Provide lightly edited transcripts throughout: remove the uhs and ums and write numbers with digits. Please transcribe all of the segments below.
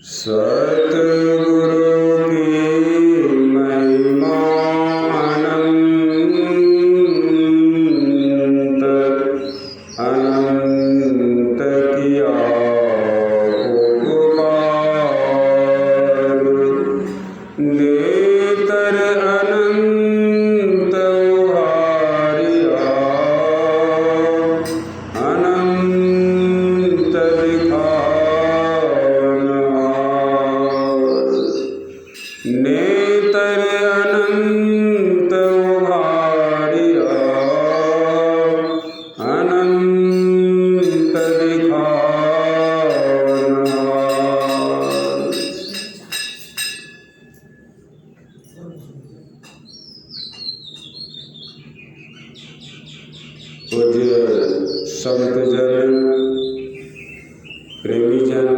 सतगुरु की महिमा अनंत अनंत किया उपकार। नेतर अनंत उहारिया अनंत नेतर अनंत उघारिया अनंत दिखावनहार। पूज्य संतजन, प्रेमीजन,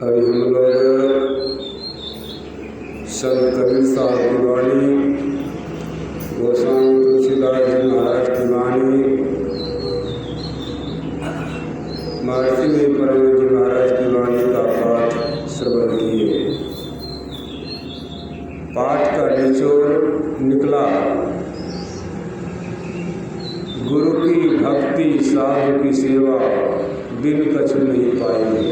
अभी हम लोग संत कबीर साहब की वाणी, गोस्वामी तुलसीदास जी महाराज की वाणी, महर्षि में परम जी महाराज की वाणी का पाठ श्रवण किए। पाठ का निचोड़ निकला, गुरु की भक्ति साधु की सेवा दिन कछु नहीं पाएंगे।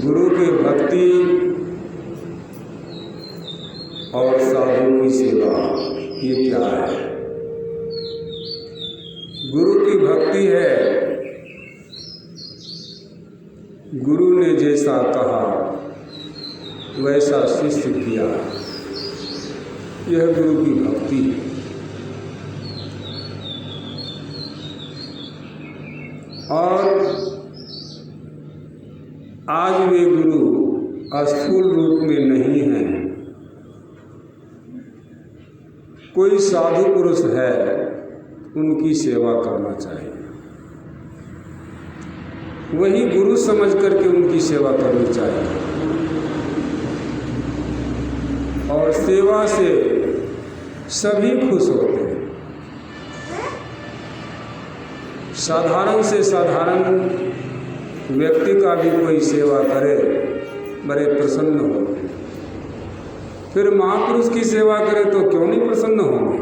गुरु की भक्ति और साधु की सेवा, ये क्या है? गुरु की भक्ति है, गुरु ने जैसा कहा वैसा शिष्य किया, यह गुरु की भक्ति है। और आज वे गुरु स्थूल रूप में नहीं हैं। कोई साधु पुरुष है, उनकी सेवा करना चाहिए, वही गुरु समझ करके उनकी सेवा करनी चाहिए। और सेवा से सभी खुश होते हैं। साधारण से साधारण व्यक्ति का भी कोई सेवा करे, बड़े प्रसन्न होंगे। फिर महापुरुष की सेवा करे तो क्यों नहीं प्रसन्न होंगे?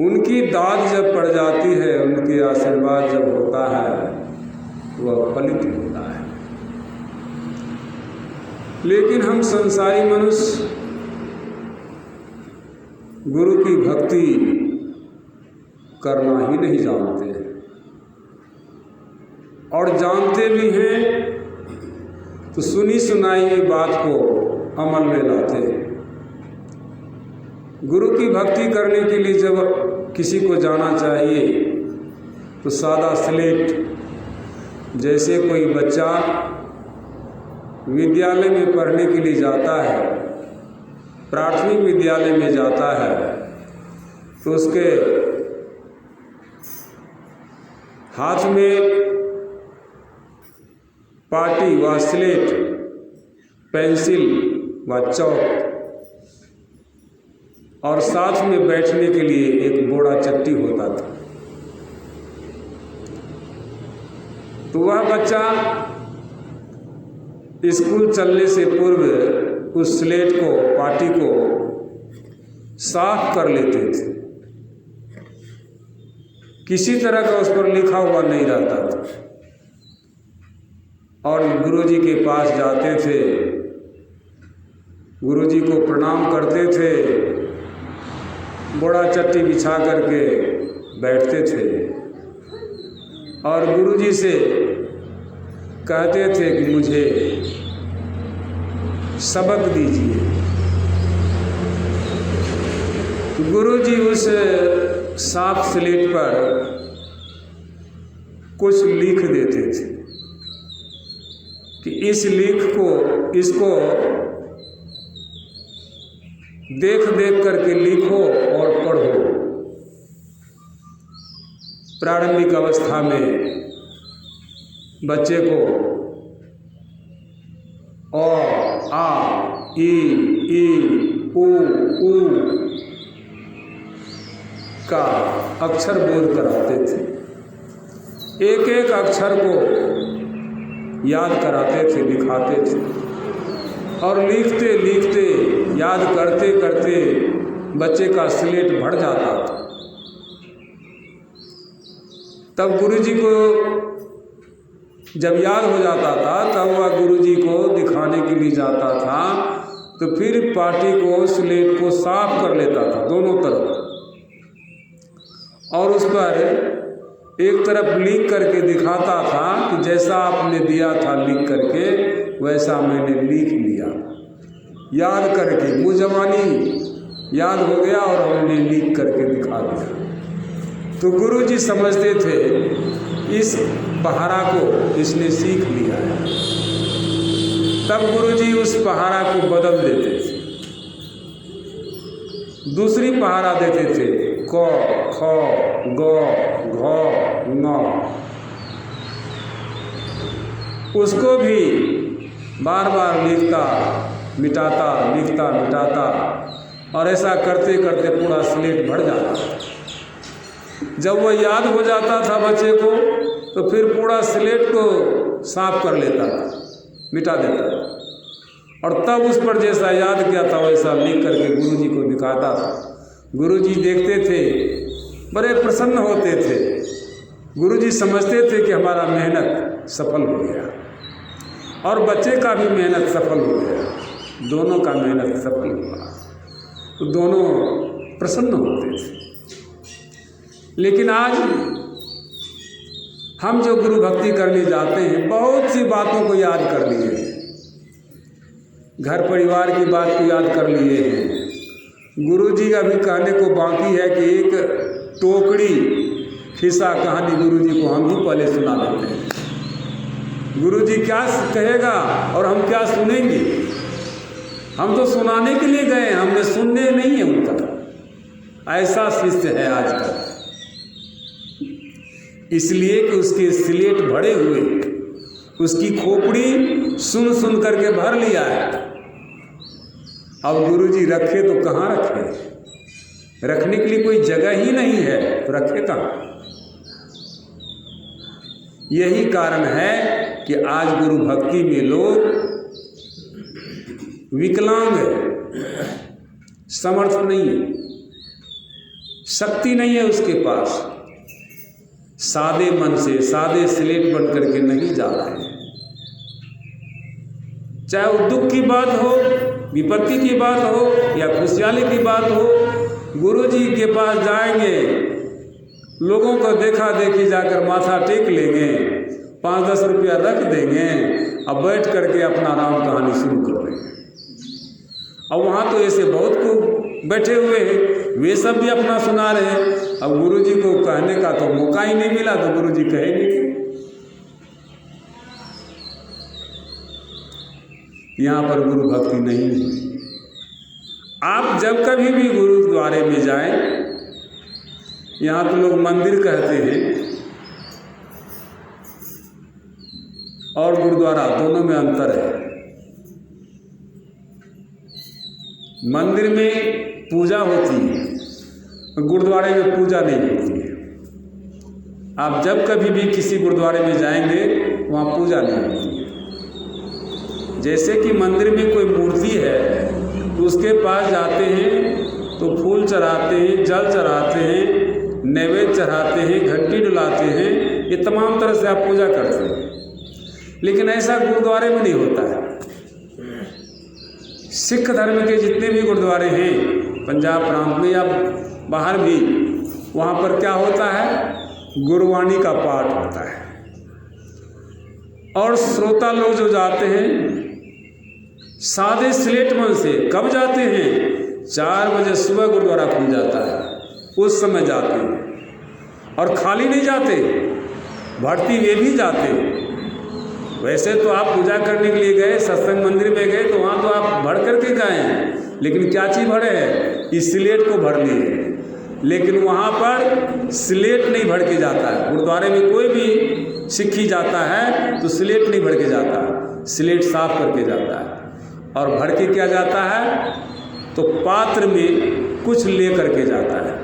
उनकी दाद जब पड़ जाती है, उनके आशीर्वाद जब होता है, वह फलित होता है। लेकिन हम संसारी मनुष्य गुरु की भक्ति करना ही नहीं जानते हैं, और जानते भी हैं तो सुनी सुनाई बात को अमल में लाते हैं। गुरु की भक्ति करने के लिए जब किसी को जाना चाहिए तो सादा स्लेट, जैसे कोई बच्चा विद्यालय में पढ़ने के लिए जाता है, प्राथमिक विद्यालय में जाता है, तो उसके हाथ में पाटी व स्लेट, पेंसिल व चौक, और साथ में बैठने के लिए एक बोड़ा चट्टी होता था। तो वह बच्चा स्कूल चलने से पूर्व उस स्लेट को, पाटी को साफ कर लेते थे। किसी तरह का उस पर लिखा हुआ नहीं रहता था, और गुरुजी के पास जाते थे, गुरुजी को प्रणाम करते थे, बोड़ा चट्टी बिछा करके बैठते थे, और गुरुजी से कहते थे कि मुझे सबक दीजिए। गुरुजी उस साफ स्लेट पर कुछ लिख देते थे कि इसको देख देख करके लिखो और पढ़ो। प्रारंभिक अवस्था में बच्चे को अ, आ, ई, उ, ऊ का अक्षर बोध कराते थे, एक एक अक्षर को याद कराते थे, दिखाते थे, और लिखते लिखते याद करते करते बच्चे का स्लेट भर जाता था। तब गुरुजी को जब याद हो जाता था तब वह गुरुजी को दिखाने के लिए जाता था, तो फिर पाटी को स्लेट को साफ कर लेता था दोनों तरफ, और उस पर एक तरफ लिख करके दिखाता था कि जैसा आपने दिया था लिख करके वैसा मैंने लिख लिया, याद करके मुजवानी याद हो गया और हमने लिख करके दिखा दिया। तो गुरुजी समझते थे इस पहाड़ा को इसने सीख लिया है। तब गुरुजी उस पहाड़ा को बदल देते थे, दूसरी पहाड़ा देते थे, क ख ग घ ङ, उसको भी बार बार लिखता मिटाता, लिखता मिटाता, और ऐसा करते करते पूरा स्लेट भर जाता। जब वह याद हो जाता था बच्चे को तो फिर पूरा स्लेट को साफ कर लेता था, मिटा देता था, और तब उस पर जैसा याद किया था वैसा लिख करके गुरुजी को दिखाता था। गुरुजी देखते थे, बड़े प्रसन्न होते थे। गुरुजी समझते थे कि हमारा मेहनत सफल हो गया और बच्चे का भी मेहनत सफल हो गया, दोनों का मेहनत सफल हुआ, तो दोनों प्रसन्न होते थे। लेकिन आज हम जो गुरु भक्ति करने जाते हैं, बहुत सी बातों को याद कर लिए हैं, घर परिवार की बात को याद कर लिए हैं। गुरुजी अभी कहने को बाकी है कि एक टोकरी खिस्सा कहानी गुरुजी को हम ही पहले सुना देते हैं। गुरुजी क्या कहेगा और हम क्या सुनेंगे। हम तो सुनाने के लिए गए, हमने सुनने नहीं है उनका। ऐसा शिष्य है आजकल, इसलिए कि उसके स्लेट भरे हुए, उसकी खोपड़ी सुन सुन करके भर लिया है। अब गुरुजी रखे तो कहाँ रखे, रखने के लिए कोई जगह ही नहीं है, तो रखे कहाँ। यही कारण है कि आज गुरु भक्ति में लोग विकलांग है, समर्थ नहीं है, शक्ति नहीं है उसके पास, सादे मन से सादे स्लेट बन करके नहीं जा रहे हैं। चाहे वो दुख की बात हो, विपत्ति की बात हो या खुशहाली की बात हो, गुरुजी के पास जाएंगे, लोगों को देखा देखी जाकर माथा टेक लेंगे, 5-10 रुपया रख देंगे, अब बैठ करके अपना राम कहानी शुरू कर देंगे। अब वहाँ तो ऐसे बहुत को बैठे हुए हैं, वे सब भी अपना सुना रहे हैं। अब गुरुजी को कहने का तो मौका ही नहीं मिला, तो गुरुजी कहेंगे क्या? यहाँ पर गुरु भक्ति नहीं है। आप जब कभी भी गुरुद्वारे में जाएं, यहाँ तो लोग मंदिर कहते हैं और गुरुद्वारा, दोनों में अंतर है। मंदिर में पूजा होती है, गुरुद्वारे में पूजा नहीं होती है। आप जब कभी भी किसी गुरुद्वारे में जाएंगे वहाँ पूजा नहीं होती है। जैसे कि मंदिर में कोई मूर्ति है तो उसके पास जाते हैं तो फूल चढ़ाते हैं, जल चढ़ाते हैं, नैवेद्य चढ़ाते हैं, घंटी डुलाते हैं, ये तमाम तरह से आप पूजा करते हैं। लेकिन ऐसा गुरुद्वारे में नहीं होता है। सिख धर्म के जितने भी गुरुद्वारे हैं पंजाब प्रांत में या बाहर भी, वहाँ पर क्या होता है, गुरुवाणी का पाठ होता है, और श्रोता लोग जो जाते हैं सादे स्लेट मन से, कब जाते हैं, 4 बजे सुबह गुरुद्वारा खुल जाता है, उस समय जाते हैं, और खाली नहीं जाते, भरती वे भी जाते हैं। वैसे तो आप पूजा करने के लिए गए, सत्संग मंदिर में गए तो वहाँ तो आप भर करके गए हैं, लेकिन क्या चीज़ भरे हैं, इस स्लेट को भर लिए। लेकिन वहाँ पर स्लेट नहीं भर के जाता है। गुरुद्वारे में कोई भी सिक्खी जाता है तो स्लेट नहीं भर के जाता है, स्लेट साफ करके जाता है। और भर के क्या जाता है, तो पात्र में कुछ ले करके जाता है।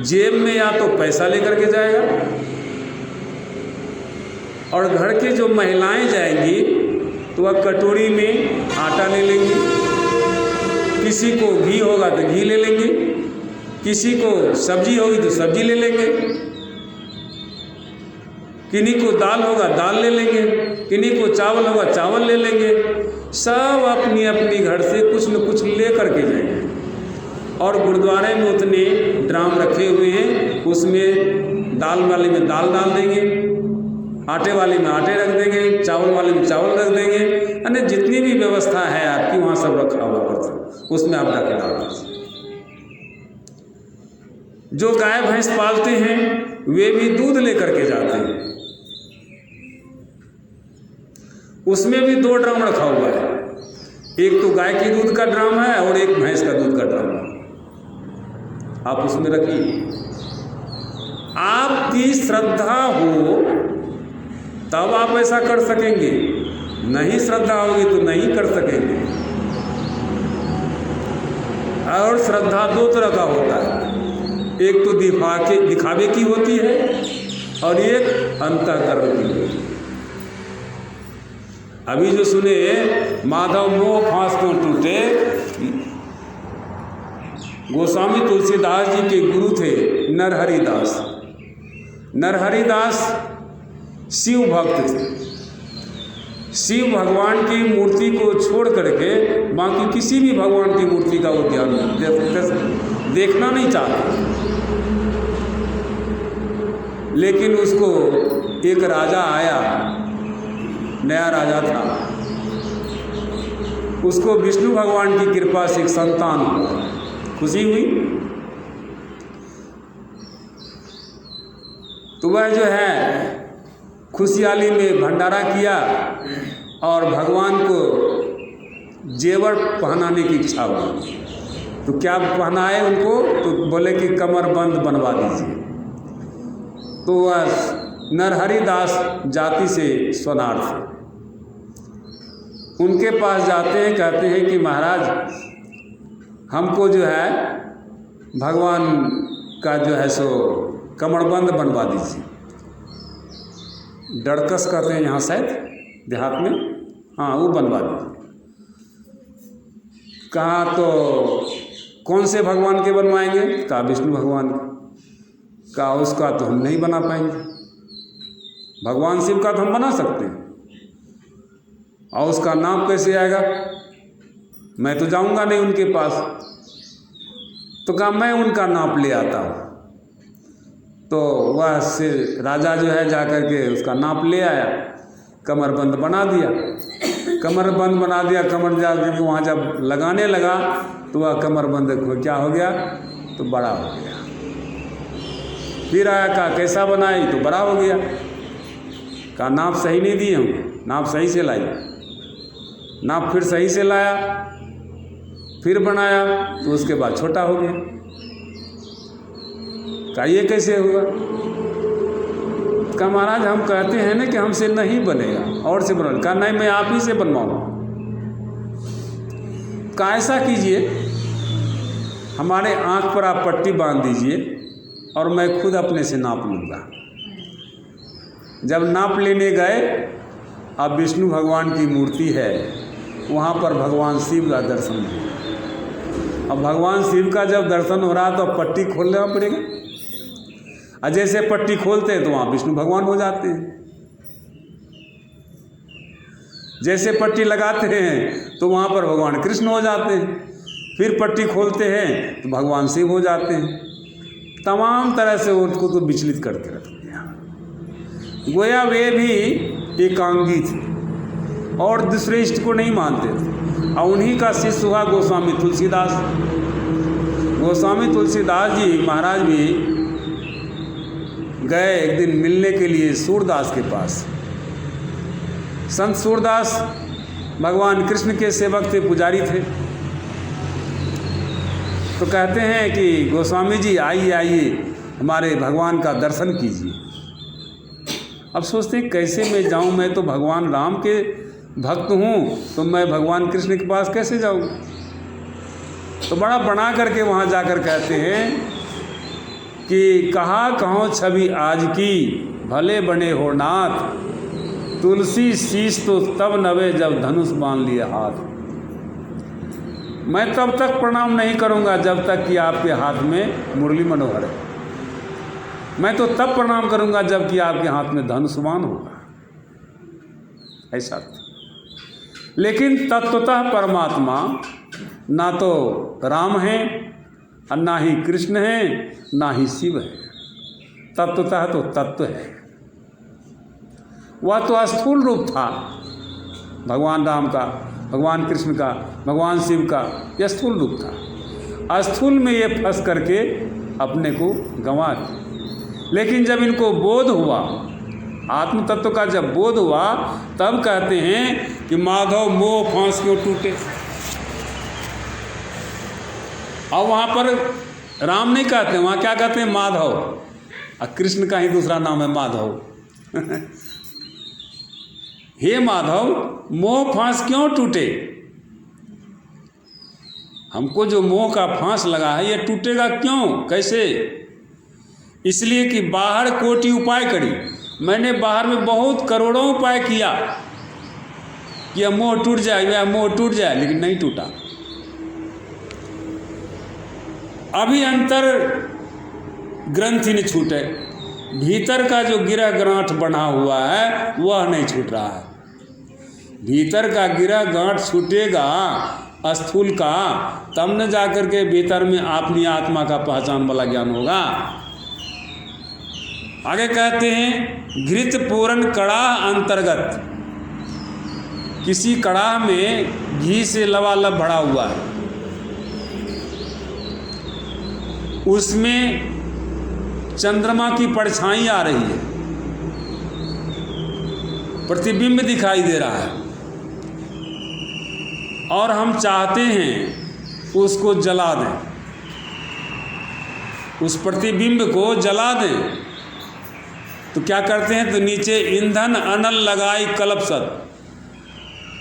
जेब में या तो पैसा लेकर के जाएगा, और घर की जो महिलाएं जाएंगी तो वह कटोरी में आटा ले लेंगी, किसी को घी होगा तो घी ले लेंगे, किसी को सब्जी होगी तो सब्जी ले लेंगे, किन्हीं को दाल होगा दाल ले लेंगे, किन्हीं को चावल होगा चावल ले लेंगे। सब अपनी अपनी घर से कुछ न कुछ ले करके जाएंगे। और गुरुद्वारे में उतने ड्राम रखे हुए हैं, उसमें दाल वाले में दाल डाल देंगे, आटे वाले में आटे रख देंगे, चावल वाले में चावल रख देंगे, यानी जितनी भी व्यवस्था है आपकी वहाँ सब रखा हुआ बर्तन, उसमें आप डाल दीजिए। जो गाय भैंस पालते हैं वे भी दूध लेकर के जाते हैं, उसमें भी 2 ड्रम रखा हुआ है, एक तो गाय की दूध का ड्रम है और एक भैंस का दूध का ड्रम है, आप उसमें रखिए। आपकी श्रद्धा हो तब आप ऐसा कर सकेंगे, नहीं श्रद्धा होगी तो नहीं कर सकेंगे। और श्रद्धा 2 तरह का होता है, एक तो दिखावे की होती है और एक अंतःकरण की होती है। अभी जो सुने माधव मोह फांस क्यों टूटे, गोस्वामी तुलसीदास जी के गुरु थे नरहरिदास। नरहरिदास शिव भक्त थे, शिव भगवान की मूर्ति को छोड़ करके बाकी किसी भी भगवान की मूर्ति का वो ध्यान देखना नहीं चाहते। लेकिन उसको एक राजा आया, नया राजा था, उसको विष्णु भगवान की कृपा से एक संतान हुआ, खुशी हुई। तो वह जो है खुशहाली में भंडारा किया और भगवान को जेवर पहनाने की इच्छा हुई। तो क्या पहनाए उनको, तो बोले कि कमरबंद बनवा दीजिए। तो वह नरहरिदास जाति से स्वनार थे, उनके पास जाते हैं, कहते हैं कि महाराज हमको जो है भगवान का जो है सो कमरबंद बनवा दीजिए। डरकस कहते हैं यहाँ शायद देहात में, हाँ वो बनवा दीजिए। कहा तो कौन से भगवान के बनवाएंगे, कहा विष्णु भगवान का। कहा उसका तो हम नहीं बना पाएंगे, भगवान शिव का तो हम बना सकते हैं, और उसका नाम कैसे आएगा, मैं तो जाऊंगा नहीं उनके पास। तो कहा मैं उनका नाप ले आता हूँ। तो वह से राजा जो है जा कर के उसका नाप ले आया, कमरबंद बना दिया। कमरबंद बना दिया, कमर जा करके वहाँ जब लगाने लगा तो वह कमरबंद क्या हो गया, तो बड़ा हो गया। फिर आया, कहा कैसा बनाई, तो बड़ा हो गया। कहा नाप सही नहीं दिए हम, नाप सही से लाई। नाप फिर सही से लाया, फिर बनाया, तो उसके बाद छोटा हो गया। कहा ये कैसे हुआ। कहा महाराज हम कहते हैं ना कि हमसे नहीं बनेगा, और से बना। कहा नहीं मैं आप ही से बनवाऊंगा। कहा ऐसा कीजिए, हमारे आँख पर आप पट्टी बांध दीजिए और मैं खुद अपने से नाप लूँगा। जब नाप लेने गए, अब विष्णु भगवान की मूर्ति है, वहाँ पर भगवान शिव का दर्शन हुआ। अब भगवान शिव का जब दर्शन हो रहा तो पट्टी खोलना पड़ेगा, और जैसे पट्टी खोलते हैं तो वहाँ विष्णु भगवान हो जाते हैं, जैसे पट्टी लगाते हैं तो वहाँ पर भगवान कृष्ण हो जाते हैं, फिर पट्टी खोलते हैं तो भगवान शिव हो जाते हैं। तमाम तरह से उनको तो विचलित करके रख दिया। गोया वे भी एकांगी थे और दूसरे इष्ट को नहीं मानते थे, और उन्हीं का शिष्य हुआ गोस्वामी तुलसीदास। गोस्वामी तुलसीदास जी महाराज भी गए एक दिन मिलने के लिए सूरदास के पास। संत सूरदास भगवान कृष्ण के सेवक थे, पुजारी थे। तो कहते हैं कि गोस्वामी जी आइए आइए, हमारे भगवान का दर्शन कीजिए। अब सोचते हैं कैसे मैं जाऊं, मैं तो भगवान राम के भक्त हूँ, तो मैं भगवान कृष्ण के पास कैसे जाऊँ। तो बड़ा बना करके वहाँ जाकर कहते हैं कि कहा कहो छवि आज की, भले बने हो नाथ, तुलसी शीश तो तब नवे जब धनुष बांध लिए हाथ। मैं तब तक प्रणाम नहीं करूंगा जब तक कि आपके हाथ में मुरली मनोहर है। मैं तो तब प्रणाम करूंगा जब कि आपके हाथ में धनुष्मान होगा। ऐसा था। लेकिन तत्वतः परमात्मा ना तो राम है और ना ही कृष्ण है, ना ही शिव है। तत्वतः तो तत्व है। वह तो स्थूल रूप था भगवान राम का, भगवान कृष्ण का, भगवान शिव का, यह स्थूल रूप था। स्थूल में ये फंस करके अपने को गंवा दिया। लेकिन जब इनको बोध हुआ, आत्म तत्व का जब बोध हुआ, तब कहते हैं कि माधव मोह फांस क्यों टूटे। और वहाँ पर राम नहीं कहते, वहाँ क्या कहते हैं? माधव। और कृष्ण का ही दूसरा नाम है माधव। हे माधव, मोह फांस क्यों टूटे? हमको जो मोह का फांस लगा है ये टूटेगा क्यों, कैसे? इसलिए कि बाहर कोटि उपाय करी, मैंने बाहर में बहुत करोड़ों उपाय किया कि यह मोह टूट जाए, यह मोह टूट जाए, लेकिन नहीं टूटा। अभी अंतर ग्रंथि नहीं छूटे, भीतर का जो गिरा गांठ बना हुआ है वह नहीं छूट रहा है। भीतर का गिरा गांठ छूटेगा स्थूल का, तब न जाकर के भीतर में अपनी आत्मा का पहचान वाला ज्ञान होगा। आगे कहते हैं घृत पूर्ण कड़ाह अंतर्गत, किसी कड़ाह में घी से लबालब भरा हुआ है, उसमें चंद्रमा की परछाई आ रही है, प्रतिबिंब दिखाई दे रहा है, और हम चाहते हैं उसको जला दें, उस प्रतिबिंब को जला दें। तो क्या करते हैं? तो नीचे ईंधन अनल लगाई कल्प सत,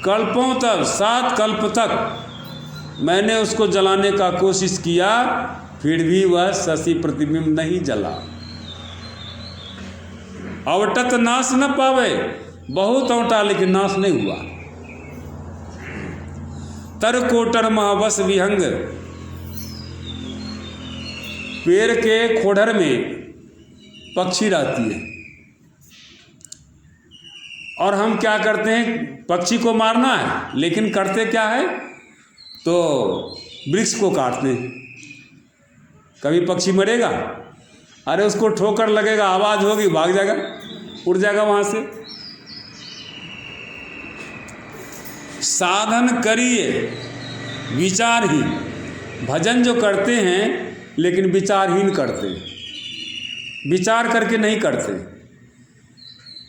कल्पों तक, 7 कल्प तक मैंने उसको जलाने का कोशिश किया, फिर भी वह शशि प्रतिबिंब नहीं जला। अवटत नाश न पावे, बहुत अवटा लेकिन नाश नहीं हुआ। तर कोटर महावस विहंग, पेड़ के खोडर में पक्षी रहती है, और हम क्या करते हैं? पक्षी को मारना है, लेकिन करते क्या है? तो वृक्ष को काटते हैं। कभी पक्षी मरेगा? अरे उसको ठोकर लगेगा, आवाज होगी, भाग जाएगा, उड़ जाएगा वहां से। साधन करिए विचारहीन, भजन जो करते हैं लेकिन विचारहीन करते हैं, विचार करके नहीं करते।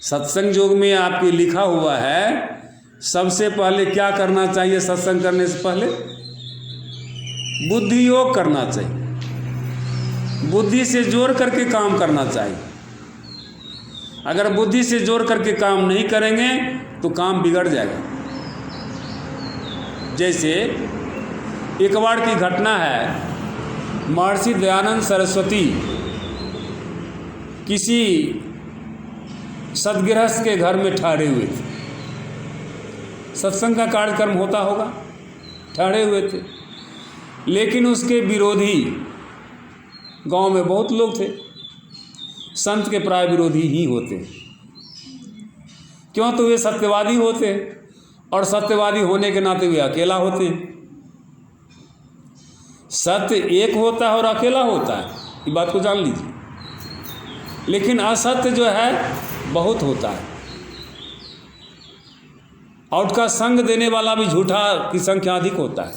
सत्संग योग में आपके लिखा हुआ है सबसे पहले क्या करना चाहिए? सत्संग करने से पहले बुद्धि योग करना चाहिए, बुद्धि से जोड़ करके काम करना चाहिए। अगर बुद्धि से जोड़ करके काम नहीं करेंगे तो काम बिगड़ जाएगा। जैसे एक बार की घटना है, महर्षि दयानंद सरस्वती किसी सदगृहस्थ के घर में ठहरे हुए थे। सत्संग का कार्यक्रम होता होगा, ठहरे हुए थे, लेकिन उसके विरोधी गांव में बहुत लोग थे। संत के प्राय विरोधी ही होते, क्यों? तो वे सत्यवादी होते, और सत्यवादी होने के नाते वे अकेला होते। सत्य एक होता है और अकेला होता है, ये बात को जान लीजिए। लेकिन असत्य जो है बहुत होता है, और उसका संग देने वाला भी झूठा की संख्या अधिक होता है।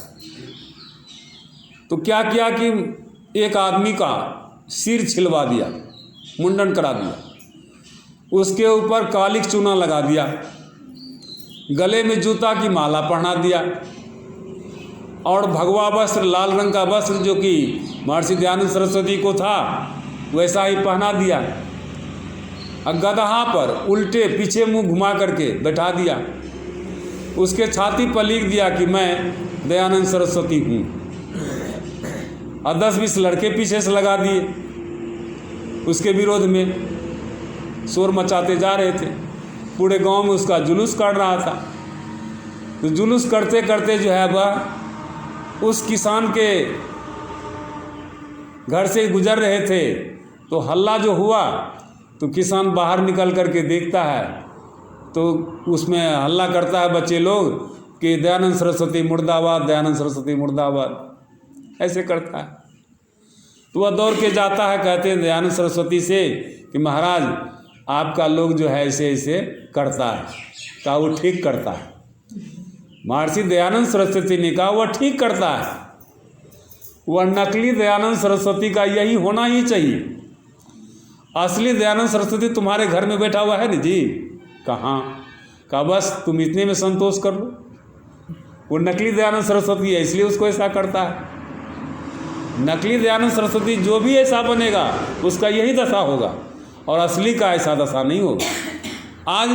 तो क्या किया कि एक आदमी का सिर छिलवा दिया, मुंडन करा दिया, उसके ऊपर कालिक चूना लगा दिया, गले में जूता की माला पहना दिया, और भगवा वस्त्र, लाल रंग का वस्त्र जो कि महर्षि दयानंद सरस्वती को था वैसा ही पहना दिया, और गदहा पर उल्टे पीछे मुंह घुमा करके बैठा दिया। उसके छाती पर लिख दिया कि मैं दयानंद सरस्वती हूँ, और 10-20 लड़के पीछे से लगा दिए। उसके विरोध में शोर मचाते जा रहे थे। पूरे गांव में उसका जुलूस काट रहा था। तो जुलूस करते करते जो है वह उस किसान के घर से गुजर रहे थे, तो हल्ला जो हुआ तो किसान बाहर निकल करके देखता है, तो उसमें हल्ला करता है बच्चे लोग कि दयानंद सरस्वती मुर्दाबाद, दयानंद सरस्वती मुर्दाबाद, ऐसे करता है। तो वह दौड़ के जाता है, कहते हैं दयानंद सरस्वती से कि महाराज आपका लोग जो है ऐसे ऐसे करता है। कहा वो ठीक करता है। महर्षि दयानंद सरस्वती ने कहा वह ठीक करता है, वह नकली दयानंद सरस्वती का यही होना ही चाहिए। असली दयानंद सरस्वती तुम्हारे घर में बैठा हुआ है ना जी। कहाँ? कहा बस तुम इतने में संतोष कर लो। वो नकली दयानंद सरस्वती है इसलिए उसको ऐसा करता है। नकली दयानंद सरस्वती जो भी ऐसा बनेगा उसका यही दशा होगा, और असली का ऐसा दशा नहीं होगा। आज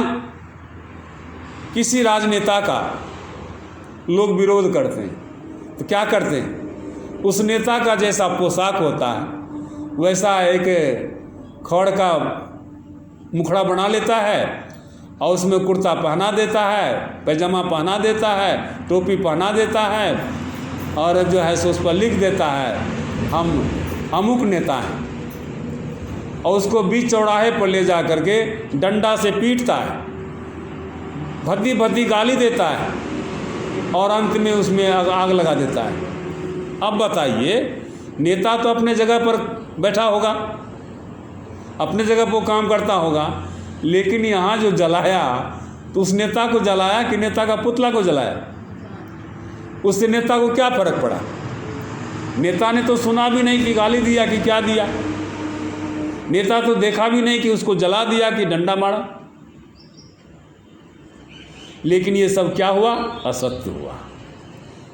किसी राजनेता का लोग विरोध करते हैं तो क्या करते हैं, उस नेता का जैसा पोशाक होता है वैसा एक खड़ का मुखड़ा बना लेता है और उसमें कुर्ता पहना देता है, पैजामा पहना देता है, टोपी पहना देता है, और जो है सो उस पर लिख देता है हम अमुक नेता हैं, और उसको बीच चौराहे पर ले जा करके डंडा से पीटता है, भद्दी भद्दी गाली देता है, और अंत में उसमें आग लगा देता है। अब बताइए, नेता तो अपने जगह पर बैठा होगा, अपने जगह पर काम करता होगा, लेकिन यहाँ जो जलाया तो उस नेता को जलाया कि नेता का पुतला को जलाया? उससे नेता को क्या फर्क पड़ा? नेता ने तो सुना भी नहीं कि गाली दिया कि क्या दिया, नेता तो देखा भी नहीं कि उसको जला दिया कि डंडा मारा। लेकिन ये सब क्या हुआ? असत्य हुआ,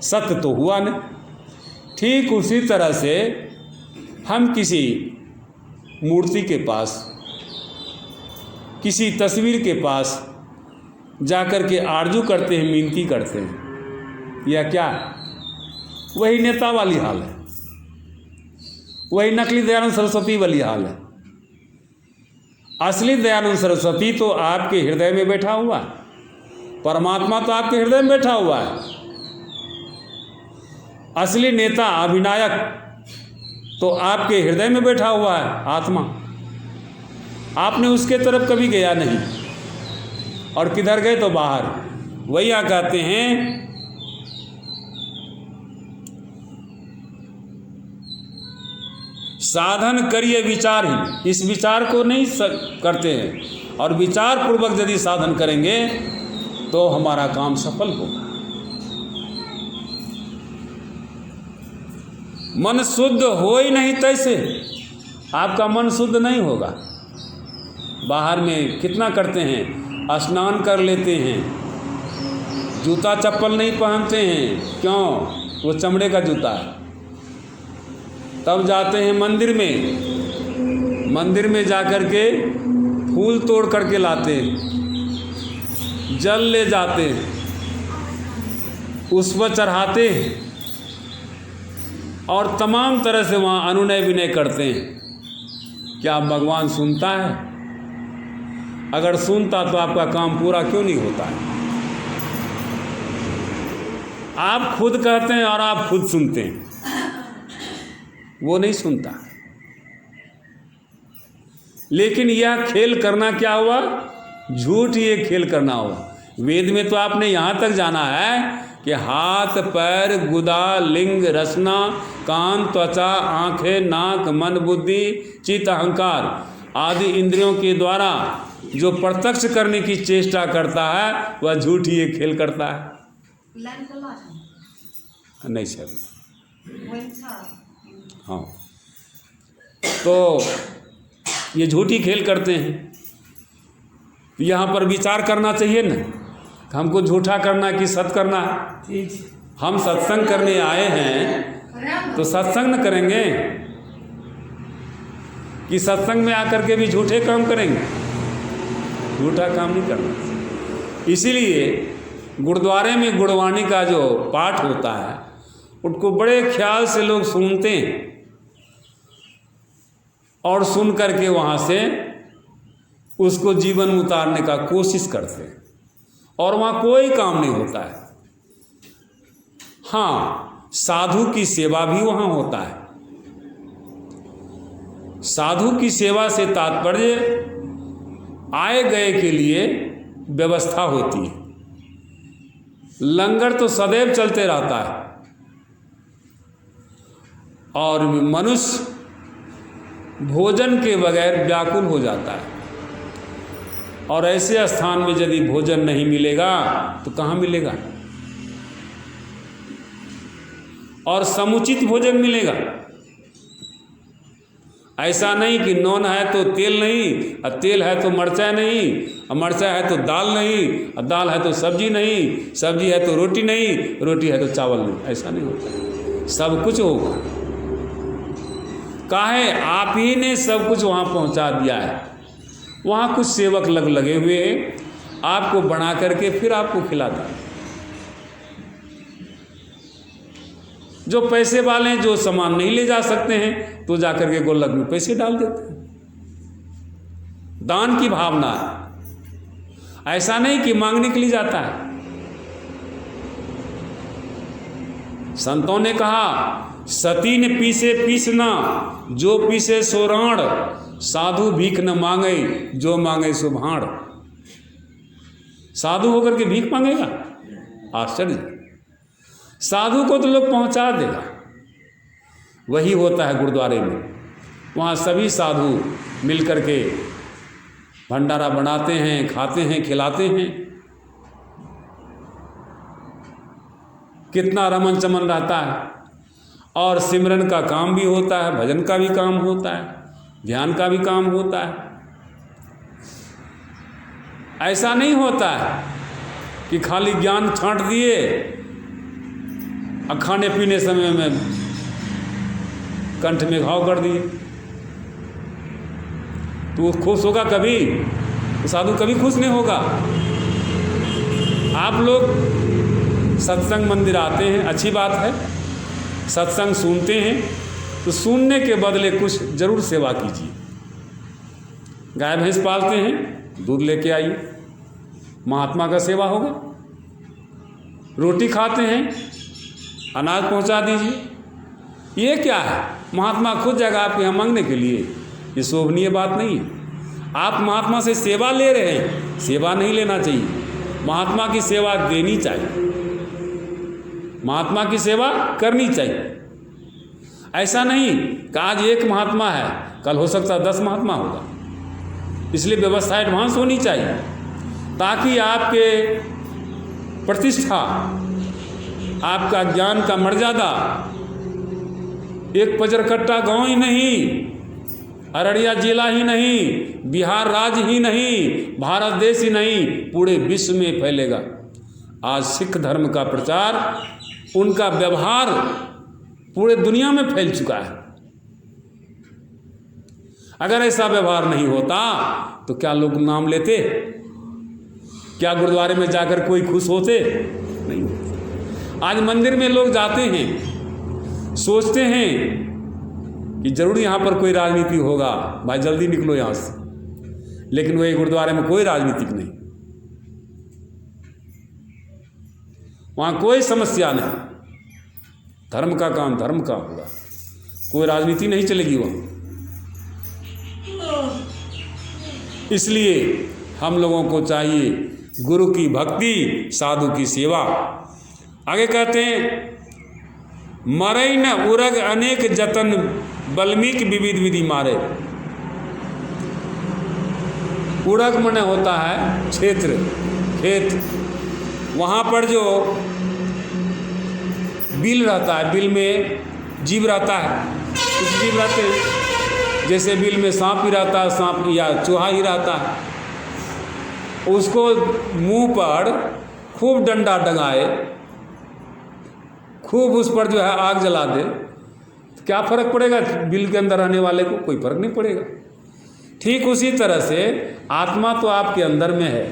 सत्य तो हुआ नहीं। ठीक उसी तरह से हम किसी मूर्ति के पास, किसी तस्वीर के पास जाकर के आरजू करते हैं, मिनती करते हैं, या क्या? वही नेता वाली हाल है, वही नकली दयानंद सरस्वती वाली हाल है। असली दयानंद सरस्वती तो आपके हृदय में बैठा हुआ है, परमात्मा तो आपके हृदय में बैठा हुआ है। असली नेता अभिनायक तो आपके हृदय में बैठा हुआ है, आत्मा। आपने उसके तरफ कभी गया नहीं, और किधर गए तो बाहर। वही कहते हैं साधन करिए विचार ही, इस विचार को नहीं करते हैं, और विचार पूर्वक यदि साधन करेंगे तो हमारा काम सफल होगा। मन शुद्ध हो ही नहीं तैसे, आपका मन शुद्ध नहीं होगा। बाहर में कितना करते हैं, स्नान कर लेते हैं, जूता चप्पल नहीं पहनते हैं, क्यों? वो चमड़े का जूता है। तब जाते हैं मंदिर में, मंदिर में जाकर के फूल तोड़ करके लाते हैं, जल ले जाते हैं, उस पर चढ़ाते हैं, और तमाम तरह से वहाँ अनुनय विनय करते हैं। क्या भगवान सुनता है? अगर सुनता तो आपका काम पूरा क्यों नहीं होता है? आप खुद कहते हैं और आप खुद सुनते हैं, वो नहीं सुनता। लेकिन यह खेल करना क्या हुआ? झूठ ये खेल करना हुआ। वेद में तो आपने यहाँ तक जाना है कि हाथ पैर गुदा लिंग रसना कान त्वचा आंखें नाक मन बुद्धि चित्त अहंकार आदि इंद्रियों के द्वारा जो प्रत्यक्ष करने की चेष्टा करता है वह झूठ ही खेल करता है। नहीं सर, हाँ, तो ये झूठी खेल करते हैं। यहाँ पर विचार करना चाहिए ना, हमको झूठा करना कि सत्य करना है। हम सत्संग करने आए हैं तो सत्संग न करेंगे कि सत्संग में आकर के भी झूठे काम करेंगे? झूठा काम नहीं करना। इसीलिए गुरुद्वारे में गुरबाणी का जो पाठ होता है उसको बड़े ख्याल से लोग सुनते हैं, और सुन करके वहाँ से उसको जीवन में उतारने का कोशिश करते हैं और वहाँ कोई काम नहीं होता है। हाँ, साधु की सेवा भी वहाँ होता है। साधु की सेवा से तात्पर्य आए गए के लिए व्यवस्था होती है। लंगर तो सदैव चलते रहता है और मनुष्य भोजन के बगैर व्याकुल हो जाता है, और ऐसे स्थान में यदि भोजन नहीं मिलेगा तो कहाँ मिलेगा, और समुचित भोजन मिलेगा। ऐसा नहीं कि नॉन है तो तेल नहीं, और तेल है तो मरचा नहीं, और मरचा है तो दाल नहीं, और दाल है तो सब्जी नहीं, सब्जी है तो रोटी नहीं, रोटी है तो चावल नहीं। ऐसा नहीं होता, सब कुछ होगा। काहे, आप ही ने सब कुछ वहाँ पहुँचा दिया है। वहाँ कुछ सेवक लगे हुए हैं, आपको बना करके फिर आपको खिलाता है। जो पैसे वाले हैं, जो सामान नहीं ले जा सकते हैं, तो जाकर के गोलक में पैसे डाल देते हैं। दान की भावना है, ऐसा नहीं कि मांगने के लिए जाता है। संतों ने कहा, सती ने पीसे पीसना, जो पीसे सो राण, साधु भीख न मांगे, जो मांगे सो भाण। साधु होकर के भीख मांगेगा? आश्चर्य। साधु को तो लोग पहुंचा देगा। वही होता है गुरुद्वारे में। वहाँ सभी साधु मिल करके भंडारा बनाते हैं, खाते हैं, खिलाते हैं। कितना रमन चमन रहता है, और सिमरन का काम भी होता है, भजन का भी काम होता है, ध्यान का भी काम होता है। ऐसा नहीं होता है कि खाली ज्ञान छांट दिए और खाने पीने समय में कंठ में घाव कर दिए। तो वो खुश होगा कभी? तो साधु कभी खुश नहीं होगा। आप लोग सत्संग मंदिर आते हैं, अच्छी बात है, सत्संग सुनते हैं, तो सुनने के बदले कुछ जरूर सेवा कीजिए। गाय भैंस पालते हैं, दूध लेके आइए, महात्मा का सेवा होगा। रोटी खाते हैं, अनाज पहुंचा दीजिए। ये क्या है? महात्मा खुद जाएगा आपके यहाँ मांगने के लिए? ये शोभनीय बात नहीं है। आप महात्मा से सेवा ले रहे हैं, सेवा नहीं लेना चाहिए। महात्मा की सेवा देनी चाहिए, महात्मा की सेवा करनी चाहिए। ऐसा नहीं कि आज एक महात्मा है, कल हो सकता है 10 महात्मा होगा। इसलिए व्यवस्था एडवांस होनी चाहिए, ताकि आपके प्रतिष्ठा, आपका ज्ञान का मर्यादा एक पचरकट्टा गांव ही नहीं, अररिया जिला ही नहीं, बिहार राज्य ही नहीं, भारत देश ही नहीं, पूरे विश्व में फैलेगा। आज सिख धर्म का प्रचार, उनका व्यवहार पूरे दुनिया में फैल चुका है। अगर ऐसा व्यवहार नहीं होता तो क्या लोग नाम लेते? क्या गुरुद्वारे में जाकर कोई खुश होते? नहीं होते। आज मंदिर में लोग जाते हैं, सोचते हैं कि जरूर यहाँ पर कोई राजनीति होगा, भाई जल्दी निकलो यहाँ से, लेकिन वही गुरुद्वारे में कोई राजनीतिक नहीं, वहाँ कोई समस्या नहीं, धर्म का काम धर्म का होगा, कोई राजनीति नहीं चलेगी वहाँ। इसलिए हम लोगों को चाहिए गुरु की भक्ति, साधु की सेवा। आगे कहते हैं, मरई न उरग अनेक जतन, बल्मीक विविध विधि मारे। उरग मने होता है क्षेत्र, खेत। वहाँ पर जो बिल रहता है, बिल में जीव रहता है, कुछ जीव रहते हैं, जैसे बिल में सांप ही रहता है, सांप या चूहा ही रहता है, उसको मुंह पर खूब डंडा डंगाए, खूब उस पर जो है आग जला दे, तो क्या फ़र्क पड़ेगा बिल के अंदर रहने वाले को? कोई फ़र्क नहीं पड़ेगा। ठीक उसी तरह से आत्मा तो आपके अंदर में है,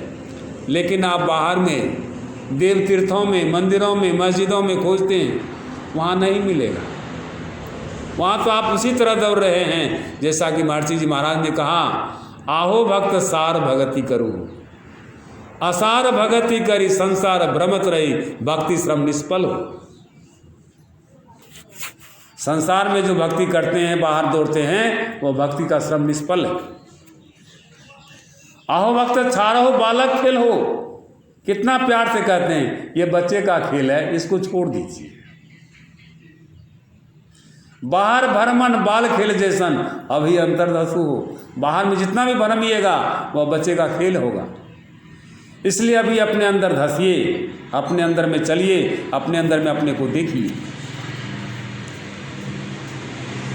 लेकिन आप बाहर में देव तीर्थों में, मंदिरों में, मस्जिदों में खोजते हैं, वहाँ नहीं मिलेगा। वहाँ तो आप उसी तरह दौड़ रहे हैं जैसा कि महर्षि जी महाराज ने कहा, आहो भक्त सार भगति करूँ, असार भगति करी संसार भ्रमत रही, भक्ति श्रम निष्फल हो। संसार में जो भक्ति करते हैं, बाहर दौड़ते हैं, वो भक्ति का श्रम निष्फल है। आहो भक्त छाड़ो बालक खेल हो, कितना प्यार से कहते हैं, ये बच्चे का खेल है, इसको छोड़ दीजिए। बाहर भरमन बाल खेल जैसन, अभी अंतर्दशु हो। बाहर में जितना भी भरमिएगा वह बच्चे का खेल होगा। इसलिए अभी अपने अंदर धसिए, अपने अंदर में चलिए, अपने अंदर में अपने को देखिए।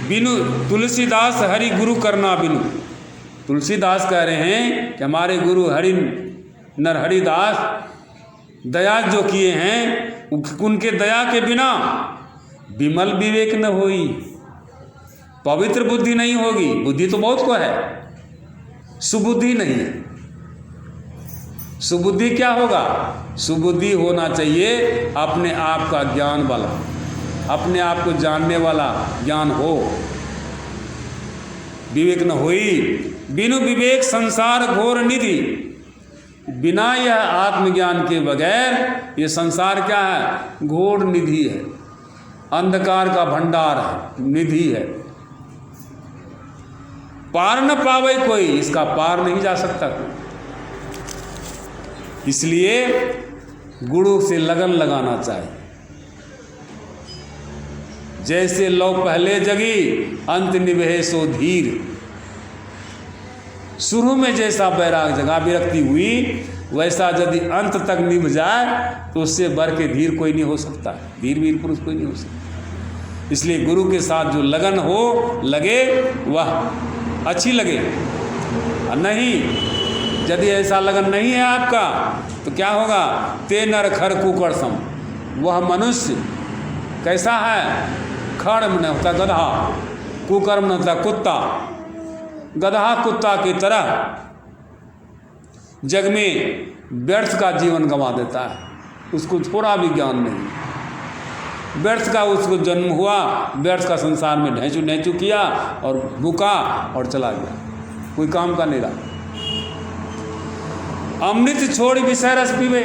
बिनु तुलसीदास हरि गुरु करना बिनु। तुलसीदास कह रहे हैं कि हमारे गुरु हरि नरहरिदास दया जो किए हैं, उनके दया के बिना विमल विवेक न होई, पवित्र बुद्धि नहीं होगी। बुद्धि तो बहुत को है, सुबुद्धि नहीं है। सुबुद्धि क्या होगा? सुबुद्धि होना चाहिए अपने आप का ज्ञान वाला, अपने आप को जानने वाला ज्ञान हो। विवेक न होई, बिनु विवेक संसार घोर निधि। बिना यह आत्मज्ञान के बगैर ये संसार क्या है? घोर निधि है, अंधकार का भंडार है, निधि है। पार न पावे कोई, इसका पार नहीं जा सकता कोई। इसलिए गुरु से लगन लगाना चाहिए। जैसे लौ पहले जगी, अंत निभे सो धीर। शुरू में जैसा बैराग जगा, विरक्ति हुई, वैसा यदि अंत तक निभ जाए तो उससे बढ़ के धीर कोई नहीं हो सकता, धीर वीर पुरुष कोई नहीं हो सकता। इसलिए गुरु के साथ जो लगन हो, लगे, वह अच्छी लगे। नहीं, यदि ऐसा लगन नहीं है आपका तो क्या होगा? ते नर खर कुकड़ सम। वह मनुष्य कैसा है? खड़ में होता गधा, कुकर्म में होता कुत्ता। गधा कुत्ता की तरह जग में व्यर्थ का जीवन गंवा देता है, उसको थोड़ा भी ज्ञान नहीं। व्यर्थ का उसको जन्म हुआ, व्यर्थ का संसार में ढैंचू ढैंचू किया और भूखा और चला गया, कोई काम का नहीं रहा। अमृत छोड़ विषय रस पीवे।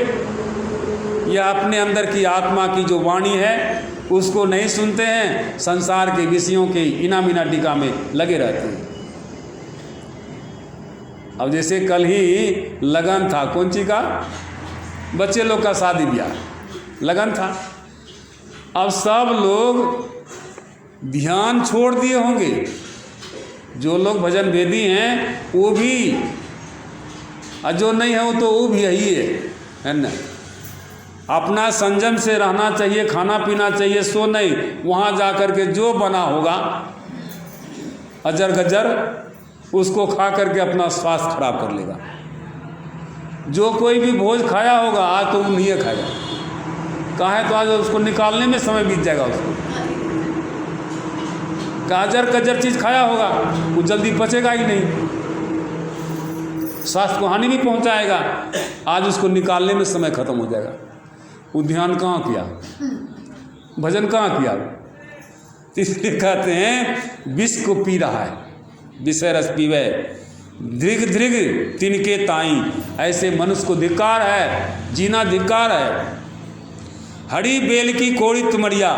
यह अपने अंदर की आत्मा की जो वाणी है उसको नहीं सुनते हैं, संसार के विषयों के इना मीना टीका में लगे रहते हैं। अब जैसे कल ही लगन था, कौन सी का? बच्चे लोग का शादी ब्याह लगन था। अब सब लोग ध्यान छोड़ दिए होंगे, जो लोग भजन वेदी हैं वो भी, और जो नहीं है वो तो वो भी यही है ना। अपना संयम से रहना चाहिए, खाना पीना चाहिए, सो नहीं वहाँ जा कर के जो बना होगा अजर गजर, उसको खा करके अपना स्वास्थ्य खराब कर लेगा। जो कोई भी भोज खाया होगा आज तो वो नहीं खाएगा, कहा है तो आज उसको निकालने में समय बीत जाएगा। उसको गाजर गजर चीज़ खाया होगा वो जल्दी पचेगा ही नहीं, स्वास्थ्य को हानि भी पहुंचाएगा। आज उसको निकालने में समय खत्म हो जाएगा। वो ध्यान कहाँ किया, भजन कहाँ किया? इसलिए कहते हैं विष को पी रहा है, विषय रस पीवे दृग दृग तिनके ताई। ऐसे मनुष्य को धिक्कार है, जीना धिक्कार है। हरी बेल की कोड़ी तुमरिया।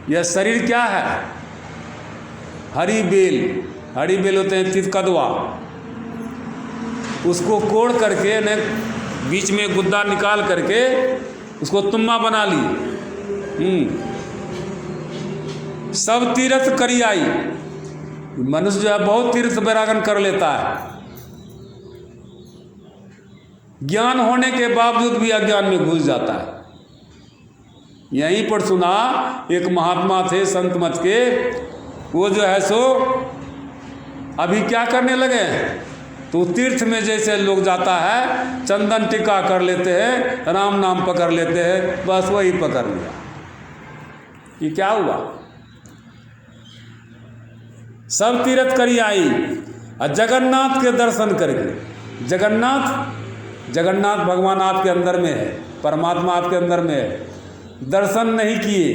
यह शरीर क्या है? हरी बेल, हरी बेल होते हैं तितकदवा, उसको कोड़ करके ने बीच में गुद्दा निकाल करके उसको तुम्मा बना ली। सब तीर्थ करी आई। मनुष्य जो है बहुत तीर्थ वैरागन कर लेता है, ज्ञान होने के बावजूद भी अज्ञान में घुस जाता है। यहीं पर सुना एक महात्मा थे संत मत के, वो जो है सो अभी क्या करने लगे, तो तीर्थ में जैसे लोग जाता है चंदन टिक्का कर लेते हैं, राम नाम पकड़ लेते हैं, बस वही पकड़ लिया। ये क्या हुआ? सब तीर्थ करी आई और जगन्नाथ के दर्शन करके। जगन्नाथ भगवान आपके अंदर में है, परमात्मा आपके अंदर में है। दर्शन नहीं किए,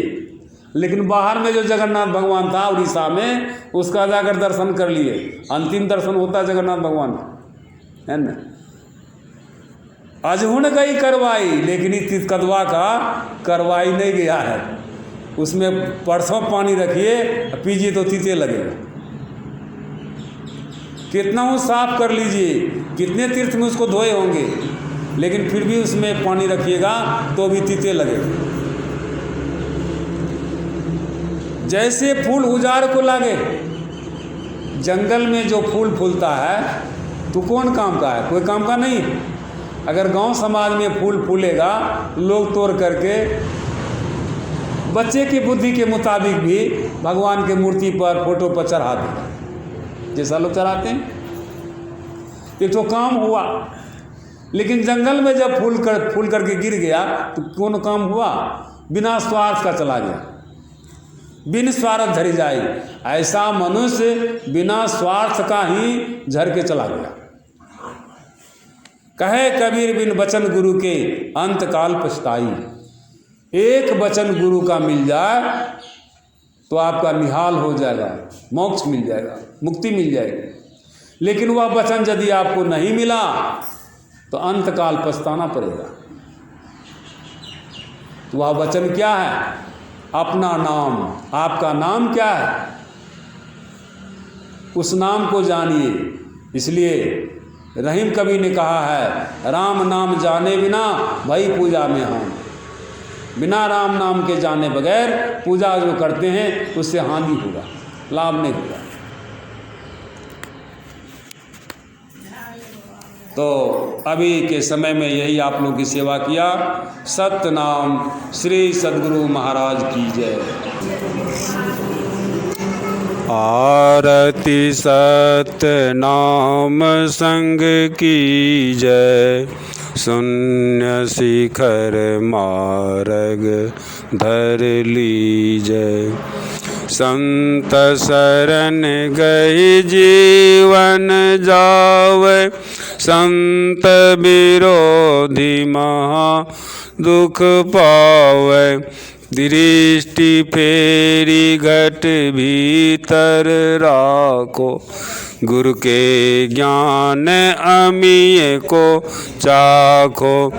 लेकिन बाहर में जो जगन्नाथ भगवान था उड़ीसा में, उसका जाकर दर्शन कर लिए। अंतिम दर्शन होता है जगन्नाथ भगवान का, है ना। अजहुण गई करवाई, लेकिन इस कदवा का करवाई नहीं गया है। उसमें परसों पानी रखिए, पीजिए तो तीते लगेगा। कितना वो साफ कर लीजिए, कितने तीर्थ में उसको धोए होंगे, लेकिन फिर भी उसमें पानी रखिएगा तो भी तीते लगेगा। जैसे फूल उजाड़ को लागे, जंगल में जो फूल फूलता है तो कौन काम का है? कोई काम का नहीं है। अगर गांव समाज में फूल फूलेगा, लोग तोड़ करके बच्चे की बुद्धि के मुताबिक भी भगवान के मूर्ति पर, फोटो पर चढ़ा देगा, जैसा लोग चढ़ाते हैं। एक तो काम हुआ। लेकिन जंगल में जब फूल करके गिर गया तो कौन काम हुआ? बिना स्वार्थ का चला गया। बिन स्वार्थ झरी जाए, ऐसा मनुष्य बिना स्वार्थ का ही झर के चला गया। कहे कबीर बिन वचन गुरु के अंत काल पछताई। एक वचन गुरु का मिल जाए तो आपका निहाल हो जाएगा, मोक्ष मिल जाएगा, मुक्ति मिल जाएगी। लेकिन वह वचन यदि आपको नहीं मिला तो अंत काल पछताना पड़ेगा। तो वह वचन क्या है? अपना नाम। आपका नाम क्या है? उस नाम को जानिए। इसलिए रहीम कवि ने कहा है, राम नाम जाने बिना भई पूजा में हानि। बिना राम नाम के जाने बगैर पूजा जो करते हैं उससे हानि होगा, लाभ नहीं होगा। तो अभी के समय में यही आप लोगों की सेवा किया। सतनाम श्री सद्गुरु महाराज की जय। आरती सतनाम संग की जय। शून्य शिखर मार्ग धर लीजय। संत शरण गई जीवन जावे। संत विरोधी महा दुख पावे। दृष्टि फेरी घट भीतर राखो। गुरु के ज्ञान अमीय को चाखो।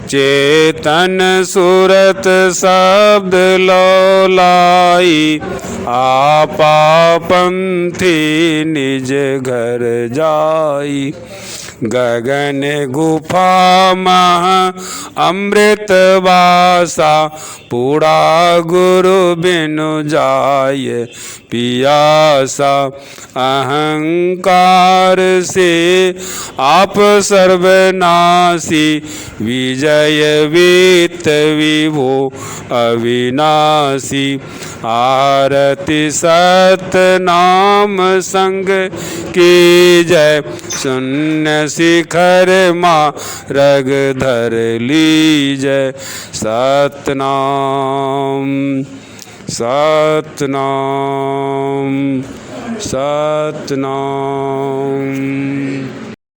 चेतन सुरत शब्द लौलाई। आपा पंथी निज घर जाई। गगन गुफा मह अमृत वासा। पूरा गुरु बिनु जाय पियासा। अहंकार से आप सर्वनाशी। विजय वित्त विभो अविनाशी। आरती सतनाम संग की जय। शून्य शिखर मार्ग धर लीजय। सतनाम सतनाम सतनाम।